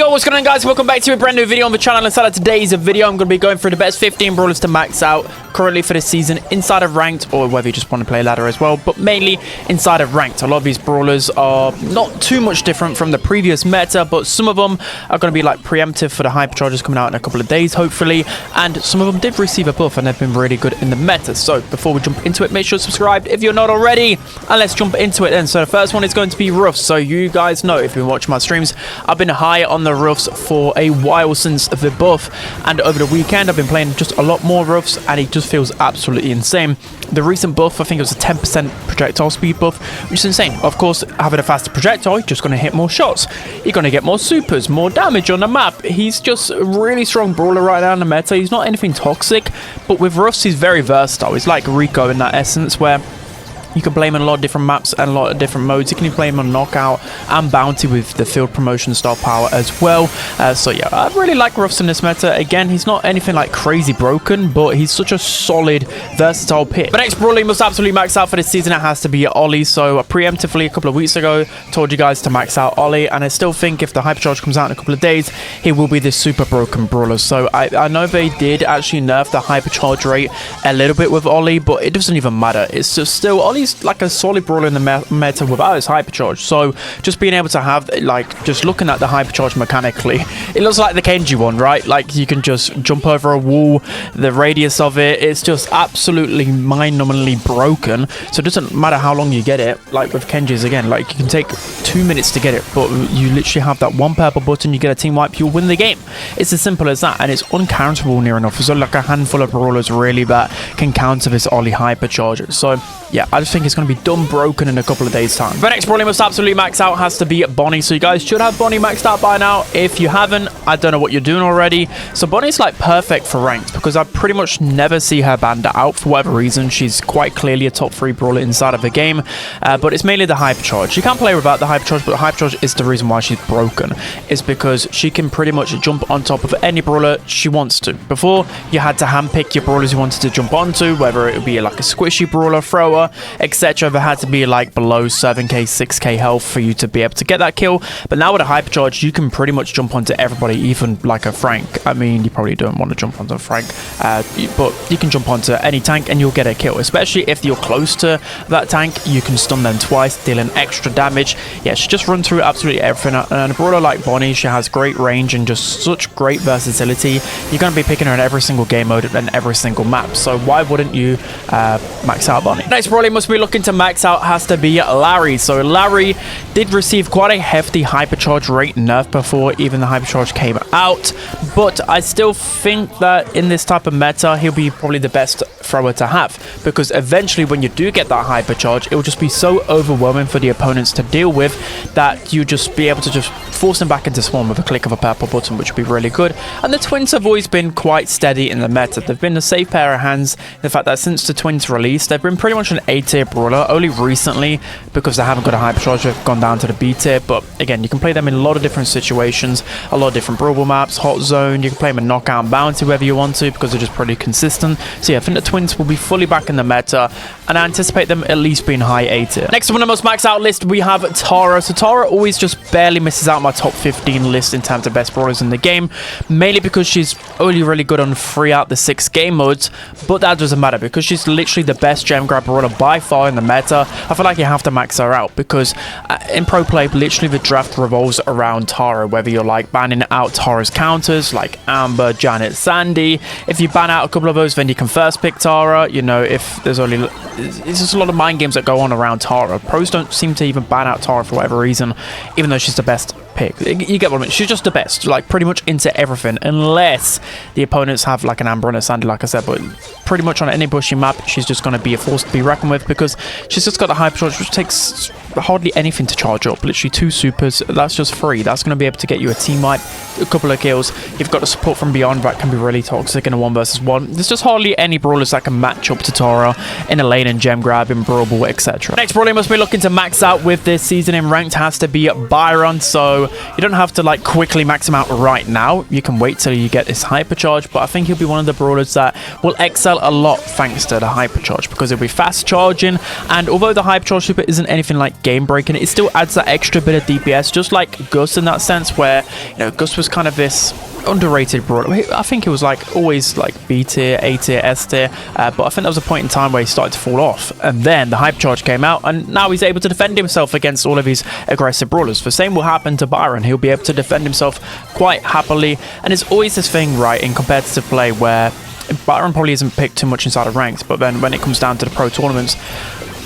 Yo, what's going on, guys? Welcome back to a brand new video on the channel. Inside of today's video, I'm going to be going through the best 15 brawlers to max out currently for this season inside of ranked, or whether you just want to play ladder as well, but mainly inside of ranked. A lot of these brawlers are not too much different from the previous meta, but some of them are going to be like preemptive for the hyperchargers coming out in a couple of days, hopefully, and some of them did receive a buff and they've been really good in the meta. So before we jump into it, make sure to subscribe if you're not already, and let's jump into it then. So the first one is going to be Ruffs. So you guys know, if you've been watching my streams, I've been high on the Ruffs for a while since the buff, and over the weekend I've been playing just a lot more Ruffs, and it just feels absolutely insane. The recent buff, I think it was a 10% projectile speed buff, which is insane. Of course, having a faster projectile, you're just going to hit more shots, you're going to get more supers, more damage on the map. He's just a really strong brawler right now in the meta. He's not anything toxic, but with Ruffs he's very versatile. He's like Rico in that essence, where you can play him on a lot of different maps and a lot of different modes. You can even play him on Knockout and Bounty with the field promotion style power as well. So yeah, I really like Ruffs in this meta. Again, he's not anything like crazy broken, but he's such a solid, versatile pick. The next brawler you must absolutely max out for this season, it has to be Ollie. So preemptively a couple of weeks ago, told you guys to max out Ollie, and I still think if the hypercharge comes out in a couple of days, he will be this super broken brawler. So I know they did actually nerf the hypercharge rate a little bit with Ollie, but it doesn't even matter. It's just still Ollie's like a solid brawler in the meta without his hypercharge. So just being able to have, like, just looking at the hypercharge mechanically, it looks like the Kenji one, right? Like, you can just jump over a wall, the radius of it, it's just absolutely mind-numbingly broken. So it doesn't matter how long you get it. Like with Kenji's, again, like, you can take 2 minutes to get it, but you literally have that one purple button, you get a team wipe, you'll win the game. It's as simple as that, and it's uncounterable near enough. There's like a handful of brawlers really that can counter this Ollie hypercharge. So yeah, I just think it's going to be done broken in a couple of days time. The next brawler must absolutely max out has to be Bonnie. So you guys should have Bonnie maxed out by now. If you haven't, I don't know what you're doing already. So Bonnie's like perfect for ranked, because I pretty much never see her banned out for whatever reason. She's quite clearly a top 3 brawler inside of the game, but it's mainly the hypercharge. You can't play without the hypercharge, but the hypercharge is the reason why she's broken. It's because she can pretty much jump on top of any brawler she wants to. Before, you had to handpick your brawlers you wanted to jump onto, whether it would be like a squishy brawler, thrower, etc. There had to be like below 7k, 6k health for you to be able to get that kill. But now with a hypercharge, you can pretty much jump onto everybody, even like a Frank. I mean, you probably don't want to jump onto a Frank, but you can jump onto any tank and you'll get a kill. Especially if you're close to that tank, you can stun them twice, dealing extra damage. Yeah, she just runs through absolutely everything. And a brawler like Bonnie, she has great range and just such great versatility. You're going to be picking her in every single game mode and every single map. So why wouldn't you max out Bonnie? Next brawler must be looking to max out has to be Lawrie. So Lawrie did receive quite a hefty hypercharge rate nerf before even the hypercharge came out, but I still think that in this type of meta he'll be probably the best thrower to have, because eventually when you do get that hypercharge, it will just be so overwhelming for the opponents to deal with that you just be able to just force them back into spawn with a click of a purple button, which would be really good. And the twins have always been quite steady in the meta. They've been a safe pair of hands. The fact that since the twins release, they've been pretty much an A tier brawler. Only recently, because they haven't got a hypercharge, they've gone down to the B tier. But again, you can play them in a lot of different situations, a lot of different Brawl maps, hot zone. You can play them in knockout and bounty wherever you want to, because they're just pretty consistent. So yeah, I think the twins will be fully back in the meta, and I anticipate them at least being high A tier. Next on the most max out list, we have Tara. So Tara always just barely misses out my top 15 list in terms of best brawlers in the game, mainly because she's only really good on 3 out the 6 game modes, but that doesn't matter because she's literally the best gem grab brawler by far in the meta. I feel like you have to max her out because in pro play, literally the draft revolves around Tara, whether you're like banning out Tara's counters like Amber, Janet, Sandy. If you ban out a couple of those, then you can first pick Tara. You know, if there's only, it's just a lot of mind games that go on around Tara. Pros don't seem to even ban out Tara for whatever reason, even though she's the best pick. You get what I mean? She's just the best, like pretty much into everything, unless the opponents have like an Amber and a Sandy, like I said. But pretty much on any bushy map, she's just going to be a force to be reckoned with, because she's just got a hypercharge which takes hardly anything to charge up. Literally 2 supers, that's just free. That's going to be able to get you a team wipe, a couple of kills. You've got the support from beyond that can be really toxic in a 1 versus 1. There's just hardly any brawlers that can match up to Tara in a lane and gem grab, in Brawl, etc. Next brawler must be looking to max out with this season in ranked has to be Byron. So you don't have to like quickly max him out right now. You can wait till you get this hypercharge, but I think he'll be one of the brawlers that will excel excel a lot thanks to the hypercharge, because it'll be fast charging, and although the hypercharge super isn't anything like game breaking, it still adds that extra bit of DPS, just like Gus in that sense, where, you know, Gus was kind of this underrated brawler. I think it was like always like B tier, A tier, S tier, but I think there was a point in time where he started to fall off, and then the hypercharge came out, and now he's able to defend himself against all of these aggressive brawlers. The same will happen to Byron. He'll be able to defend himself quite happily, and it's always this thing, right, in competitive play where Byron probably isn't picked too much inside of ranks, but then when it comes down to the pro tournaments,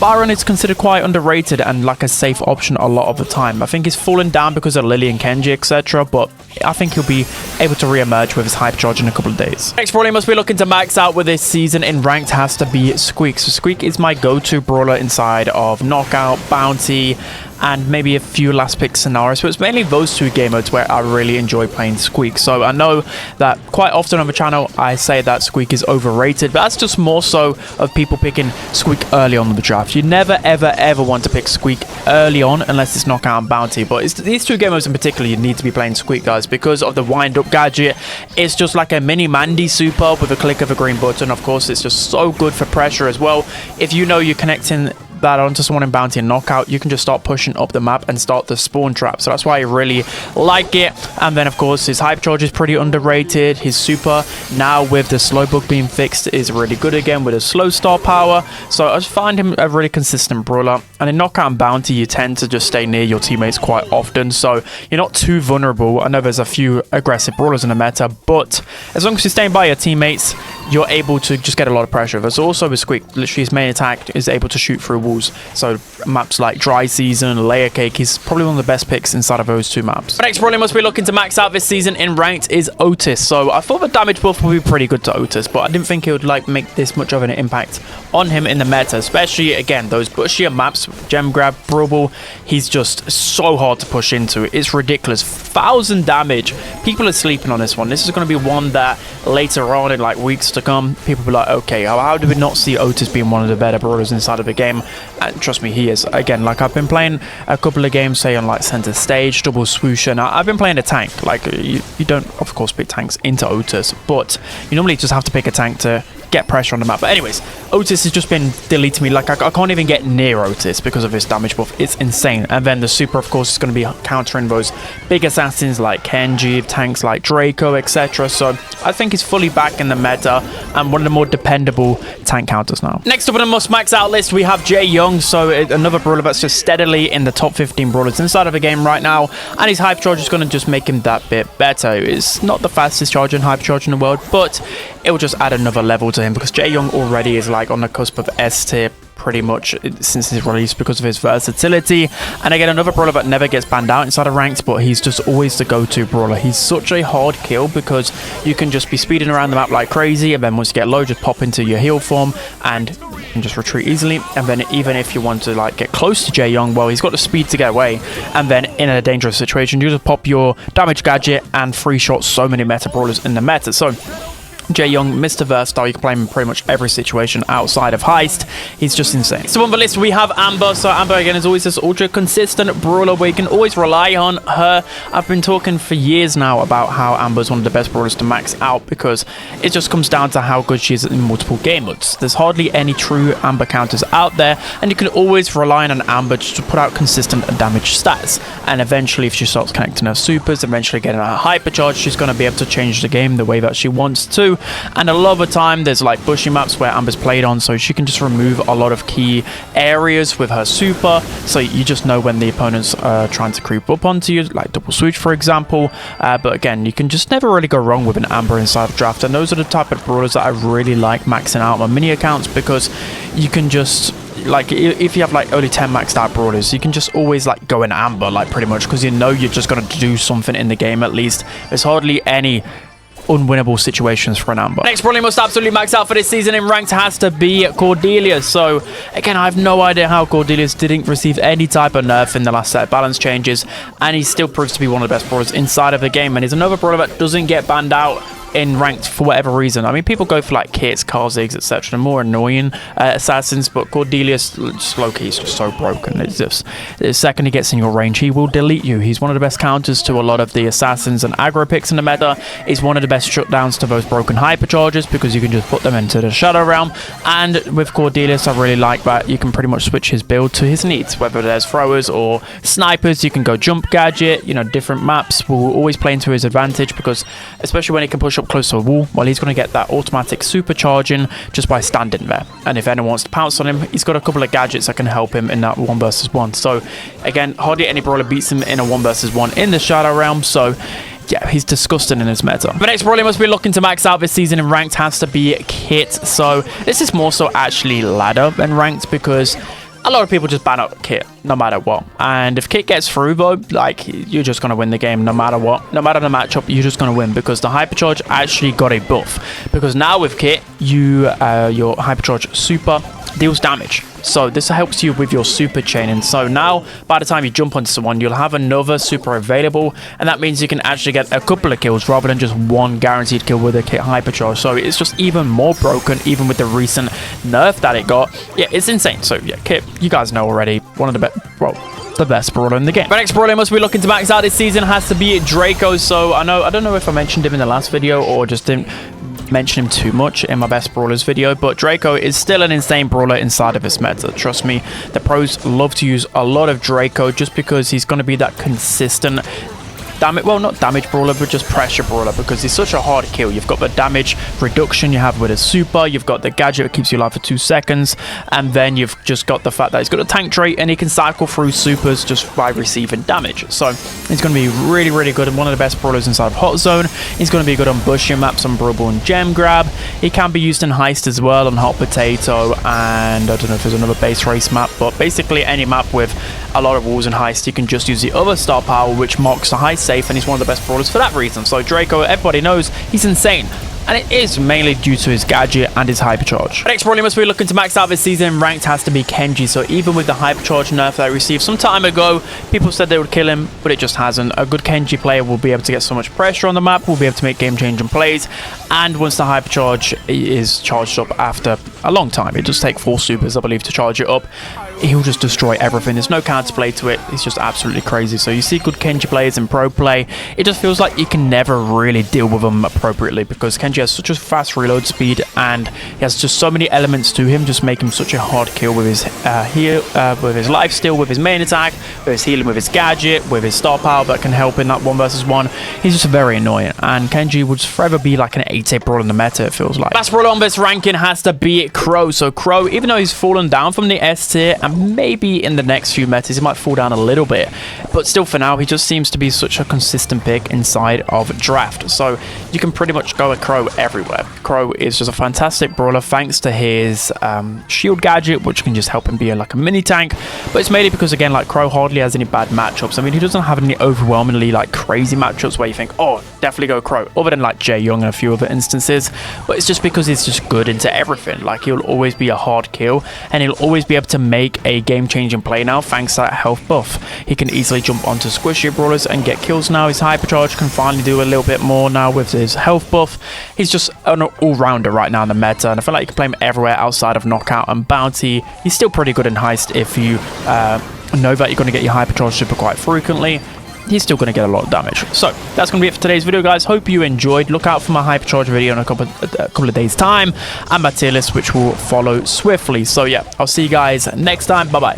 Byron is considered quite underrated and like a safe option a lot of the time. I think he's fallen down because of Lily and Kenji, etc., but I think he'll be able to re-emerge with his hype charge in a couple of days. Next brawler must be looking to max out with this season in ranked has to be Squeak. So Squeak is my go-to brawler inside of Knockout, Bounty, and maybe a few last pick scenarios, but it's mainly those two game modes where I really enjoy playing Squeak. So I know that quite often on the channel I say that Squeak is overrated, but that's just more so of people picking Squeak early on in the draft. You never ever want to pick Squeak early on unless it's Knockout and Bounty, but it's these two game modes in particular you need to be playing Squeak, guys, because of the wind up gadget. It's just like a mini Mandy super with a click of a green button. Of course, it's just so good for pressure as well. If you know you're connecting that onto someone in Bounty and Knockout, you can just start pushing up the map and start the spawn trap. So that's why I really like it. And then of course his hype charge is pretty underrated. His super now with the slow bug being fixed is really good again with a slow star power. So I just find him a really consistent brawler. And in Knockout and Bounty you tend to just stay near your teammates quite often, so you're not too vulnerable. I know there's a few aggressive brawlers in the meta, but as long as you're staying by your teammates, you're able to just get a lot of pressure. There's also with Squeak, literally his main attack is able to shoot through walls. So maps like Dry Season, Layer Cake, he's probably one of the best picks inside of those two maps. The next brawler must be looking to max out this season in ranked is Otis. So I thought the damage buff would be pretty good to Otis, but I didn't think it would like make this much of an impact on him in the meta, especially again those bushier maps, Gem Grab, Brawl. He's just so hard to push into. It's ridiculous. 1,000 damage. People are sleeping on this one. This is going to be one that later on in like weeks to come, people will be like, okay, how do we not see Otis being one of the better brawlers inside of the game? And trust me, he is. Again, like I've been playing a couple of games, say on like center stage, double swoosh, and I've been playing a tank. Like you don't of course pick tanks into Otis, but you normally just have to pick a tank to get pressure on the map. But anyways, Otis has just been deleting me. Like I can't even get near Otis because of his damage buff. It's insane. And then the super, of course, is going to be countering those big assassins like Kenji, tanks like Draco, etc. So I think he's fully back in the meta and one of the more dependable tank counters now. Next up on the must max out list, we have Jae Young. So another brawler that's just steadily in the top 15 brawlers inside of the game right now, and his hype charge is going to just make him that bit better. It's not the fastest charging hype charge in the world, but it will just add another level to him because Jae Young already is like on the cusp of S tier pretty much since his release because of his versatility. And again, another brawler that never gets banned out inside of ranked, but he's just always the go-to brawler. He's such a hard kill because you can just be speeding around the map like crazy, and then once you get low, just pop into your heal form and you can just retreat easily. And then even if you want to like get close to Jae Young, well, he's got the speed to get away, and then in a dangerous situation you just pop your damage gadget and free shot so many meta brawlers in the meta. So Jae Young, Mr. Versatile, you can play him in pretty much every situation outside of Heist. He's just insane. So on the list we have Amber. So Amber again is always this ultra consistent brawler where you can always rely on her. I've been talking for years now about how Amber is one of the best brawlers to max out because it just comes down to how good she is in multiple game modes. There's hardly any true Amber counters out there, and you can always rely on an Amber just to put out consistent damage stats. And eventually if she starts connecting her supers, eventually getting her hypercharge, she's going to be able to change the game the way that she wants to. And a lot of the time there's like bushy maps where Amber's played on, so she can just remove a lot of key areas with her super, so you just know when the opponent's trying to creep up onto you, like double switch for example. But again, you can just never really go wrong with an Amber inside of draft, and those are the type of brawlers that I really like maxing out my mini accounts because you can just, like, if you have like only 10 maxed out brawlers, you can just always like go in Amber like pretty much because you know you're just going to do something in the game at least. There's hardly any unwinnable situations for an Amber. Next brawler must absolutely max out for this season in ranked has to be Cordelius. So again, I have no idea how Cordelius didn't receive any type of nerf in the last set of balance changes, and he still proves to be one of the best brawlers inside of the game, and he's another brawler that doesn't get banned out in ranked for whatever reason. I mean, people go for like kits, Karzigs, etc. The more annoying assassins, but Cordelius, low-key, is just so broken. It's just the second he gets in your range, he will delete you. He's one of the best counters to a lot of the assassins and aggro picks in the meta. He's one of the best shutdowns to those broken hypercharges because you can just put them into the shadow realm. And with Cordelius, I really like that you can pretty much switch his build to his needs, whether there's throwers or snipers. You can go jump gadget, you know, different maps will always play into his advantage, because especially when he can push up close to a wall, well, he's going to get that automatic supercharging just by standing there. And if anyone wants to pounce on him, he's got a couple of gadgets that can help him in that 1 versus 1. So again, hardly any brawler beats him in a 1 versus 1 in the shadow realm. So yeah, he's disgusting in his meta. The next brawler must be looking to max out this season in ranked has to be Kit. So this is more so actually ladder than ranked, because a lot of people just ban out Kit no matter what. And if Kit gets through though, like, you're just going to win the game no matter what. No matter the matchup, you're just going to win, because the hypercharge actually got a buff. Because now with Kit, your hypercharge super deals damage. So this helps you with your super chain, and so now by the time you jump onto someone, you'll have another super available, and that means you can actually get a couple of kills rather than just one guaranteed kill with a Kit hypercharge. So it's just even more broken, even with the recent nerf that it got. Yeah, it's insane. So yeah, Kit, you guys know already, one of the best, well, the best brawler in the game. The next brawler must be looking to max out this season has to be Draco. So I don't know if I mentioned him in the last video or just didn't mention him too much in my best brawlers video, but Draco is still an insane brawler inside of this meta. Trust me, the pros love to use a lot of Draco just because he's going to be that consistent damage, well, not damage brawler, but just pressure brawler, because he's such a hard kill. You've got the damage reduction you have with a super, you've got the gadget that keeps you alive for 2 seconds, and then you've just got the fact that he's got a tank trait and he can cycle through supers just by receiving damage. So he's going to be really, really good and one of the best brawlers inside of Hot Zone. He's going to be good on bushing maps, on Brawl and Gem Grab. He can be used in Heist as well, on Hot Potato, and I don't know if there's another base race map, but basically any map with a lot of walls and Heist, you can just use the other star power, which mocks the Heist safe, and he's one of the best brawlers for that reason. So Draco, everybody knows he's insane, and it is mainly due to his gadget and his hypercharge. The next brawler must be looking to max out this season in ranked has to be Kenji. So even with the hypercharge nerf that I received some time ago, people said they would kill him, but it just hasn't. A good Kenji player will be able to get so much pressure on the map, will be able to make game-changing plays, and once the hypercharge is charged up after a long time, it does take 4 supers, I believe, to charge it up, he'll just destroy everything. There's no counterplay to it. It's just absolutely crazy. So you see good Kenji players in pro play, it just feels like you can never really deal with them appropriately, because Kenji has such a fast reload speed and he has just so many elements to him, just make him such a hard kill with his heal, with his life steal, with his main attack, with his healing, with his gadget, with his star power that can help in that 1 versus 1. He's just very annoying, and Kenji would forever be like an 8-8 brawler in the meta, it feels like. Last brawler on this ranking has to be Crow. So Crow, even though he's fallen down from the S tier, and maybe in the next few metas he might fall down a little bit, but still for now he just seems to be such a consistent pick inside of draft. So you can pretty much go with Crow everywhere. Crow is just a fantastic brawler thanks to his shield gadget, which can just help him be like a mini tank, but it's mainly because, again, like, Crow hardly has any bad matchups. I mean, he doesn't have any overwhelmingly like crazy matchups where you think, oh, definitely go Crow, other than like Jay Young and a few other instances, but it's just because he's just good into everything. Like, he'll always be a hard kill and he'll always be able to make a game-changing play now thanks to that health buff. He can easily jump onto squishy brawlers and get kills now. His hypercharge can finally do a little bit more now with his health buff. He's just an all-rounder right now in the meta, and I feel like you can play him everywhere outside of knockout and bounty. He's still pretty good in Heist if you know that you're going to get your hypercharge super quite frequently. He's still going to get a lot of damage. So that's going to be it for today's video, guys. Hope you enjoyed. Look out for my hypercharge video in a couple of days time, and my tier list, which will follow swiftly. So yeah, I'll see you guys next time. Bye bye.